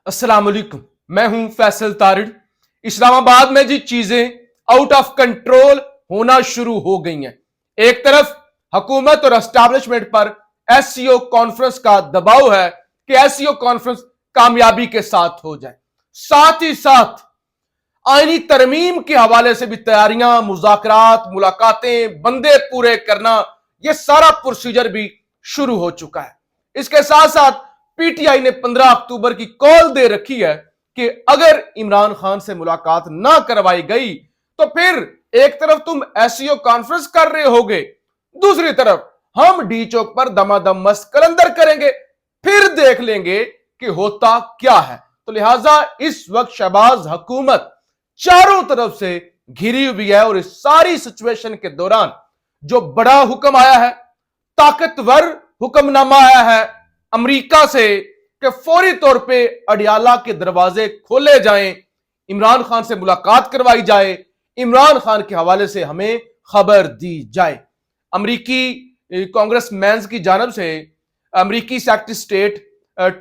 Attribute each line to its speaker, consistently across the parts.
Speaker 1: अस्सलाम वालेकुम। मैं हूं फैसल तारिड़। इस्लामाबाद में जी चीजें आउट ऑफ कंट्रोल होना शुरू हो गई हैं। एक तरफ हुकूमत और एस्टैब्लिशमेंट पर एससीओ कॉन्फ्रेंस का दबाव है कि एससीओ कॉन्फ्रेंस कामयाबी के साथ हो जाए, साथ ही साथ आईनी तरमीम के हवाले से भी तैयारियां, मुज़ाकरात, मुलाकातें, बंदे पूरे करना, यह सारा प्रोसीजर भी शुरू हो चुका है। इसके साथ साथ पीटीआई ने 15 अक्टूबर की कॉल दे रखी है कि अगर इमरान खान से मुलाकात ना करवाई गई तो फिर एक तरफ तुम एससीओ कॉन्फ्रेंस कर रहे होगे, दूसरी तरफ हम डी चौक पर दमादम मस्त कलंदर करेंगे, फिर देख लेंगे कि होता क्या है। तो लिहाजा इस वक्त शहबाज हुकूमत चारों तरफ से घिरी हुई है और इस सारी सिचुएशन के दौरान जो बड़ा हुक्म आया है, ताकतवर हुक्मनामा आया है अमेरिका से कि फौरी तौर पे अडियाला के दरवाजे खोले जाएं, इमरान खान से मुलाकात करवाई जाए, इमरान खान के हवाले से हमें खबर दी जाए। अमेरिकी कांग्रेस मैन की जानब से अमेरिकी सेक्रेटरी स्टेट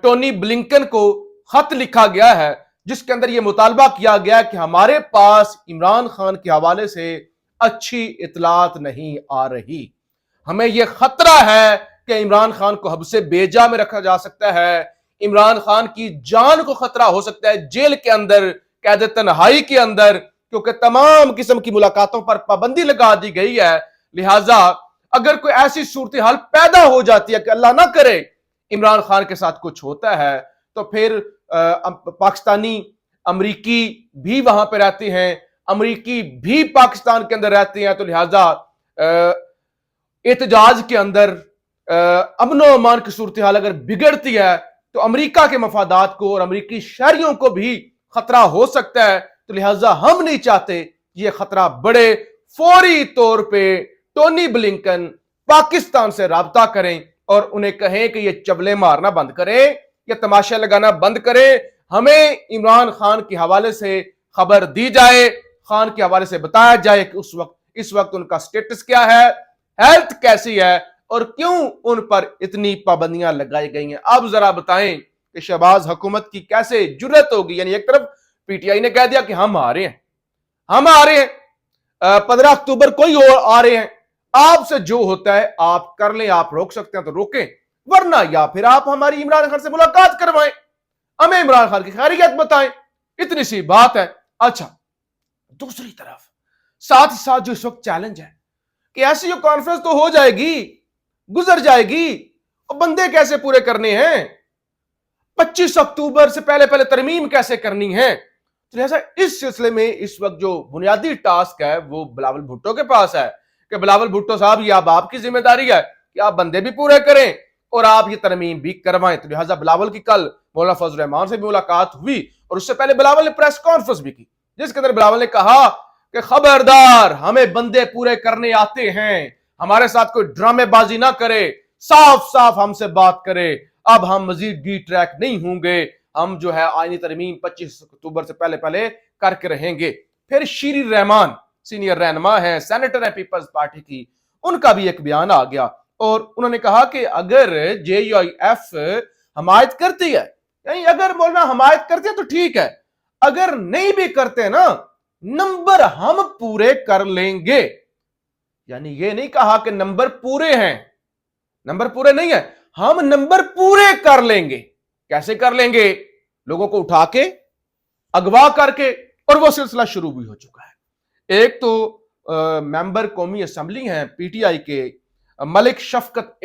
Speaker 1: टोनी ब्लिंकन को खत लिखा गया है जिसके अंदर यह मुतालबा किया गया कि हमारे पास इमरान खान के हवाले से अच्छी इतलात नहीं आ रही। हमें यह खतरा है कि इमरान खान को हब्से बेजा में रखा जा सकता है, इमरान खान की जान को खतरा हो सकता है जेल के अंदर, कैद तन्हाई के अंदर, क्योंकि तमाम किस्म की मुलाकातों पर पाबंदी लगा दी गई है। लिहाजा अगर कोई ऐसी सूरत हाल पैदा हो जाती है कि अल्लाह ना करे इमरान खान के साथ कुछ होता है तो फिर पाकिस्तानी अमरीकी भी वहां पर रहते हैं, अमरीकी भी पाकिस्तान के अंदर रहते हैं, तो लिहाजा एहतजाज के अंदर अमन अमान की सूरत हाल अगर बिगड़ती है तो अमेरिका के मफादात को और अमेरिकी शहरियों को भी खतरा हो सकता है। तो लिहाजा हम नहीं चाहते ये खतरा बढ़े। फौरी तौर पे टोनी ब्लिंकन पाकिस्तान से राब्ता करें और उन्हें कहें कि ये चबले मारना बंद करें, ये तमाशा लगाना बंद करें, हमें इमरान खान के हवाले से खबर दी जाए, खान के हवाले से बताया जाए कि इस वक्त उनका स्टेटस क्या है, हेल्थ कैसी है और क्यों उन पर इतनी पाबंदियां लगाई गई हैं। अब जरा बताएं कि शहबाज हुकूमत की कैसे जुर्रत होगी। यानी एक तरफ पीटीआई ने कह दिया कि हम आ रहे हैं, हम आ रहे हैं, 15 अक्टूबर कोई और आ रहे हैं, आपसे जो होता है आप कर लें, आप रोक सकते हैं तो रोकें, वरना या फिर आप हमारी इमरान खान से मुलाकात करवाएं, हमें इमरान खान की खैरियत बताएं, इतनी सी बात है। अच्छा, दूसरी तरफ साथ ही साथ जो इस वक्त चैलेंज है कि ऐसी कॉन्फ्रेंस तो हो जाएगी, गुजर जाएगी, और बंदे कैसे पूरे करने हैं, 25 अक्टूबर से पहले पहले तरमीम कैसे करनी है। तो लिहाजा इस सिलसिले में इस वक्त जो बुनियादी टास्क है वो बिलावल भुट्टो के पास है कि बिलावल भुट्टो साहब, ये अब आपकी जिम्मेदारी है कि आप बंदे भी पूरे करें और आप ये तरमीम भी करवाएं। तो लिहाजा बिलावल की कल मौलाना फजल रहमान से भी मुलाकात हुई और उससे पहले बिलावल ने प्रेस कॉन्फ्रेंस भी की जिसके अंदर बिलावल ने कहा कि खबरदार, हमें बंदे पूरे करने आते हैं, हमारे साथ कोई ड्रामेबाजी ना करे, साफ साफ हमसे बात करे, अब हम मजीद डी ट्रैक नहीं होंगे, हम जो है आईनी तरमीम 25 अक्टूबर से पहले पहले करके रहेंगे। फिर शीरी रहमान सीनियर रहनुमा है, सेनेटर है पीपल्स पार्टी की, उनका भी एक बयान आ गया और उन्होंने कहा कि अगर जेयूआईएफ हमायत करती है, यानी अगर बोलना हमायत करती है तो ठीक है, अगर नहीं भी करते ना, नंबर हम पूरे कर लेंगे। यानी ये नहीं कहा कि नंबर पूरे हैं, नंबर पूरे नहीं है, हम नंबर पूरे कर लेंगे। कैसे कर लेंगे? लोगों को उठा के, अगवा करके, और वो सिलसिला शुरू भी हो चुका है। एक तो मेंबर कौमी असेंबली हैं पीटीआई के मलिक शफकत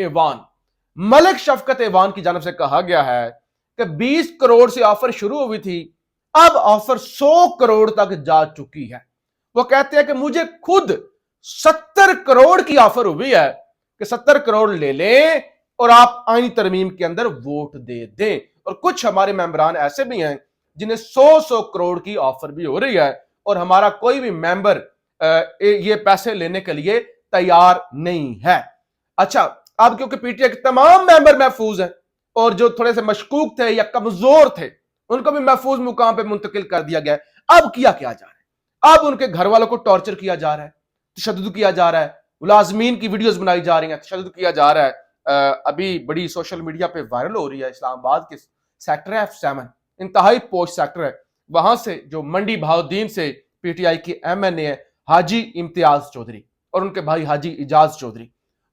Speaker 1: ऐवान की जानब से कहा गया है कि 20 करोड़ से ऑफर शुरू हुई थी, अब ऑफर 100 करोड़ तक जा चुकी है। वो कहते हैं कि मुझे खुद 70 करोड़ की ऑफर हुई है कि 70 करोड़ ले लें और आप आईनी तरमीम के अंदर वोट दे दें। और कुछ हमारे मेंबरान ऐसे भी हैं जिन्हें 100 करोड़ की ऑफर भी हो रही है और हमारा कोई भी मेंबर ये पैसे लेने के लिए तैयार नहीं है। अच्छा, अब क्योंकि पीटीआई के तमाम मेंबर महफूज हैं और जो थोड़े से मशकूक थे या कमजोर थे उनको भी महफूज मुकाम पे मुंतकिल कर दिया गया है। अब किया क्या जा रहा है? अब उनके घर वालों को टॉर्चर किया जा रहा है, तशद्दुद किया जा रहा है, मुलाजमीन की वीडियोस बनाई जा रही हैं, तशद्दुद किया जा रहा है। अभी बड़ी सोशल मीडिया पे वायरल हो रही है इस्लामाबाद के सेक्टर F7 इंतहाई पोश सेक्टर है, वहां से जो मंडी बहाउद्दीन से पीटीआई की एमएनए है हाजी इम्तियाज चौधरी और उनके भाई हाजी इजाज चौधरी,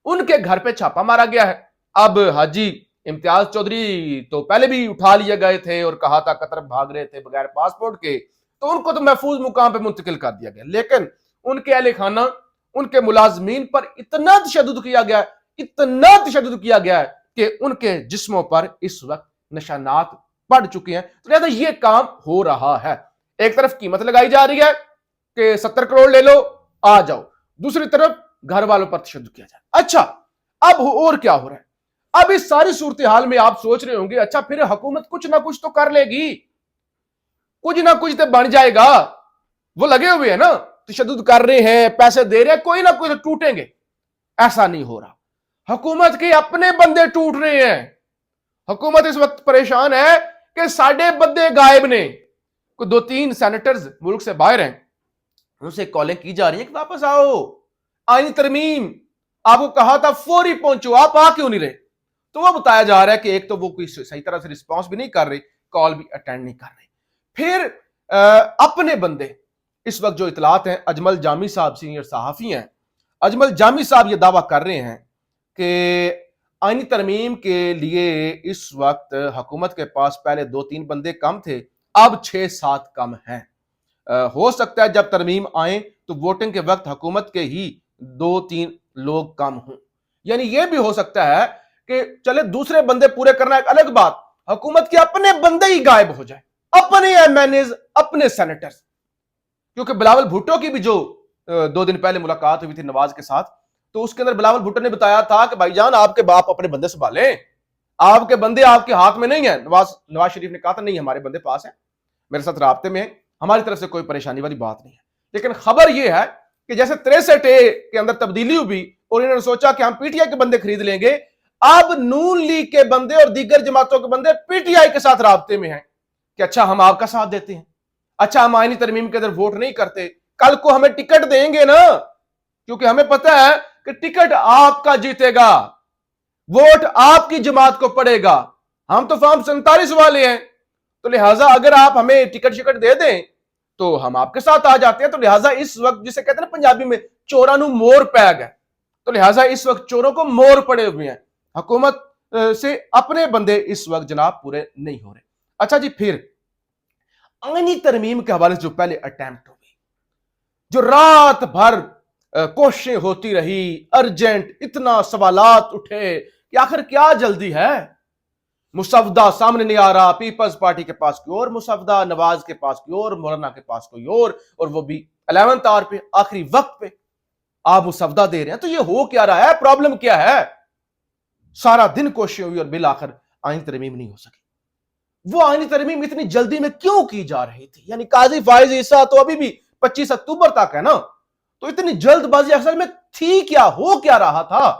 Speaker 1: उनके घर पे छापा मारा गया है। अब हाजी इम्तियाज चौधरी तो पहले भी उठा लिए गए थे और कहा था कतर भाग रहे थे बगैर पासपोर्ट के, तो उनको तो महफूज मुकाम पे मुंतकिल कर दिया गया, लेकिन उनके अहले खाना, उनके मुलाजमीन पर इतना तशद्दुद किया गया, इतना तशद्दुद किया गया है कि उनके जिस्मों पर इस वक्त निशानात पड़ चुके हैं। तो लिहाजा ये काम हो रहा है। एक तरफ कीमत लगाई जा रही है कि 70 करोड़ ले लो आ जाओ, दूसरी तरफ घर वालों पर तशद्दुद किया जाए। अच्छा, अब और क्या हो रहा है? अब इस सारी सूरत हाल में आप सोच रहे होंगे अच्छा फिर हुकूमत कुछ ना कुछ तो कर लेगी, कुछ ना कुछ तो बन जाएगा, वो लगे हुए हैं ना, तशद्दुद कर रहे हैं, पैसे दे रहे हैं, कोई ना कोई तो टूटेंगे। ऐसा नहीं हो रहा, हुकूमत के अपने बंदे टूट रहे हैं। हुकूमत इस वक्त परेशान है कि साढ़े बंदे गायब ने। कोई 2-3 सेनेटर्स मुल्क से बाहर हैं, उनसे कॉलें की जा रही हैं कि वापस आओ, आईनी तरमीम आपको कहा था फौरी पहुंचो, आप आ क्यों नहीं रहे? तो वो बताया जा रहा है कि एक तो वो कोई सही तरह से रिस्पॉन्स भी नहीं कर रहे, कॉल भी अटेंड नहीं कर रहे। फिर अपने बंदे इस वक्त जो इतलात हैं, अजमल जामी साहब सीनियर सहाफी हैं, अजमल जामी साहब ये दावा कर रहे हैं कि आईनी तरमीम के लिए इस वक्त हुकूमत के पास पहले 2-3 बंदे कम थे, अब 6-7 कम हैं। हो सकता है जब तरमीम आए तो वोटिंग के वक्त हुकूमत के ही 2-3 लोग कम हों, यानी यह भी हो सकता है कि चले दूसरे बंदे पूरे करना एक अलग बात, हुकूमत के अपने बंदे ही गायब हो जाए, अपने एमएनएज, अपने सेनेटर्स। क्योंकि बिलावल भुट्टो की भी जो 2 दिन पहले मुलाकात हुई थी नवाज के साथ, तो उसके अंदर बिलावल भुट्टो ने बताया था कि भाईजान आपके बाप अपने बंदे संभालें, आपके बंदे आपके हाथ में नहीं है। नवाज शरीफ ने कहा था नहीं हमारे बंदे पास है, मेरे साथ राब्ते में है, हमारी तरफ से कोई परेशानी वाली बात नहीं है। लेकिन खबर यह है कि जैसे 63A के अंदर तब्दीली हुई और इन्होंने सोचा कि हम पीटीआई के बंदे खरीद लेंगे, अब नून लीग के बंदे और दीगर जमातों के बंदे पीटीआई के साथ राब्ते में हैं कि अच्छा हम आपका साथ देते हैं, अच्छा हम आईनी तरमीम के अंदर वोट नहीं करते, कल को हमें टिकट देंगे ना, क्योंकि हमें पता है कि टिकट आपका जीतेगा, वोट आपकी जमात को पड़ेगा, हम तो फॉर्म 47 वाले हैं, तो लिहाजा अगर आप हमें टिकट शिकट दे दें तो हम आपके साथ आ जाते हैं। तो लिहाजा इस वक्त जिसे कहते हैं ना पंजाबी में चोरा नू मोर पै गया, तो लिहाजा इस वक्त चोरों को मोर पड़े हुए हैं, हुकूमत से अपने बंदे इस वक्त जनाब पूरे नहीं हो रहे। अच्छा जी, फिर आईनी तरमीम के हवाले से जो पहले अटेम्प्ट हो गई, जो रात भर कोशिशें होती रही, अर्जेंट इतना सवालात उठे कि आखिर क्या जल्दी है, मुसवदा सामने नहीं आ रहा, पीपल्स पार्टी के पास कोई और मुसवदा, नवाज के पास कोई और, मौलाना के पास कोई और वो भी 11th आवर पे, आखिरी वक्त पे आप मुसवदा दे रहे हैं। तो ये हो क्या रहा है, प्रॉब्लम क्या है? सारा दिन कोशिश हुई और बिल आखिर आईनी तरमीम नहीं हो सकी। वो आईनी तरमीम इतनी जल्दी में क्यों की जा रही थी? यानी काजी फाइज ईसा तो अभी भी 25 अक्टूबर तक है ना, तो इतनी जल्दबाजी असल में थी क्या, हो क्या रहा था?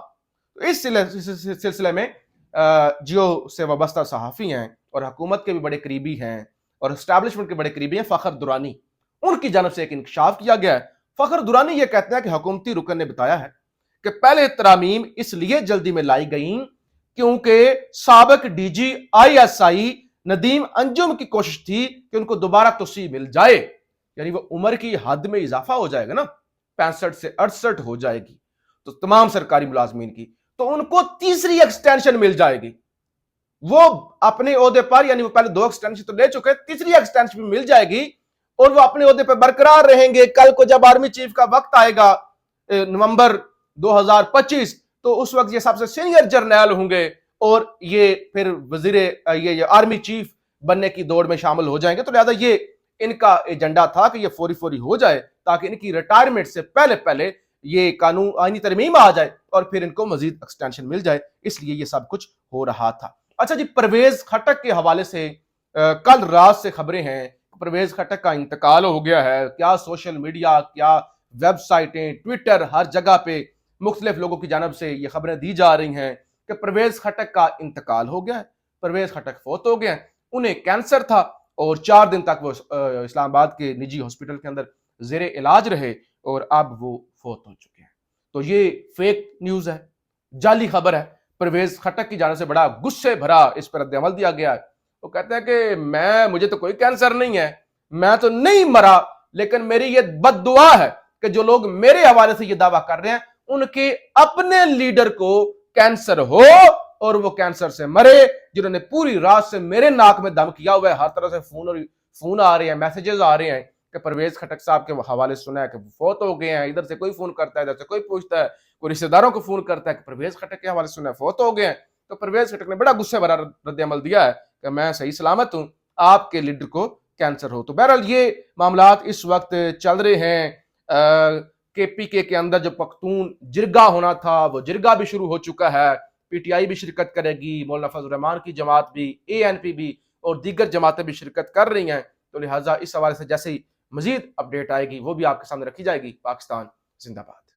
Speaker 1: तो इस सिलसिले में जियो से वाबस्ता सहाफ़ी हैं और हुकूमत के भी बड़े करीबी हैं और एस्टैब्लिशमेंट के बड़े करीबी हैं फ़खर दुरानी, उनकी जानब से एक इंकशाफ किया गया है। फ़खर दुरानी ये कहते हैं कि हुकूमती रुकन ने बताया है कि पहले तरामीम इसलिए जल्दी में लाई गई क्योंकि साबिक डीजी ISI नदीम अंजुम की कोशिश थी कि उनको दोबारा तोसी मिल जाए, यानी वो उम्र की हद में इजाफा हो जाएगा ना, 65 से 68 हो जाएगी तो तमाम सरकारी मुलाजमीन की, तो उनको तीसरी एक्सटेंशन मिल जाएगी। वो अपने ओहदे पर, यानी वो पहले 2 एक्सटेंशन तो ले चुके, तीसरी एक्सटेंशन भी मिल जाएगी और वो अपने ओहदे पर बरकरार रहेंगे। कल को जब आर्मी चीफ का वक्त आएगा नवंबर 2025, तो उस वक्त ये सबसे सीनियर जर्नल होंगे और ये फिर वजीर ये आर्मी चीफ बनने की दौड़ में शामिल हो जाएंगे। तो लिहाजा ये इनका एजेंडा था कि ये फौरी फौरी हो जाए ताकि इनकी रिटायरमेंट से पहले पहले ये कानून आईनी तरमीम आ जाए और फिर इनको मजीद एक्सटेंशन मिल जाए, इसलिए ये सब कुछ हो रहा था। अच्छा जी, परवेज खटक के हवाले से कल रात से खबरें हैं, परवेज खटक का इंतकाल हो गया है। क्या सोशल मीडिया, क्या वेबसाइटें, ट्विटर, हर जगह पे मुख्तलिफ लोगों की जानब से ये खबरें दी जा रही हैं कि परवेज खटक का इंतकाल हो गया है, परवेज खटक फौत हो गए हैं। उन्हें कैंसर था और 4 दिन तक वो इस्लामाबाद के निजी हॉस्पिटल के अंदर जेरे इलाज रहे और अब वो फौत हो चुके हैं। तो ये फेक न्यूज है, जाली खबर है। परवेज खटक की जाने से बड़ा गुस्से भरा इस पर रद्द अमल दिया गया है وہ کہتے ہیں کہ مجھے تو کوئی کینسر نہیں ہے، میں تو نہیں مرا، لیکن میری یہ بد دعا ہے کہ جو لوگ میرے حوالے سے یہ دعویٰ کر رہے ہیں ان کے اپنے لیڈر کو کینسر ہو اور وہ کینسر سے مرے، جنہوں نے پوری رات سے میرے ناک میں دم کیا ہوا ہے، ہر طرح سے فون آ رہے ہیں، میسیجز آ رہے ہیں کہ پرویز خٹک صاحب کے حوالے سنا ہے کہ وہ فوت ہو گئے ہیں، ادھر سے کوئی فون کرتا ہے، ادھر سے کوئی پوچھتا ہے، کوئی رشتہ داروں کو فون کرتا ہے کہ پرویز خٹک کے حوالے سنا ہے فوت ہو گئے ہیں۔ تو پرویز خٹک نے بڑا غصے بھرا رد عمل دیا ہے کہ میں صحیح سلامت ہوں، آپ کے لیڈر کو کینسر ہو۔ تو بہرحال یہ معاملات اس وقت چل رہے ہیں۔ کے پی کے اندر جو پختون جرگہ ہونا تھا وہ جرگہ بھی شروع ہو چکا ہے، پی ٹی آئی بھی شرکت کرے گی، مولانا فضل الرحمان کی جماعت بھی، اے این پی بھی اور دیگر جماعتیں بھی شرکت کر رہی ہیں۔ تو لہٰذا اس حوالے سے جیسے ہی مزید اپڈیٹ آئے گی وہ بھی آپ کے سامنے رکھی جائے گی۔ پاکستان زندہ باد۔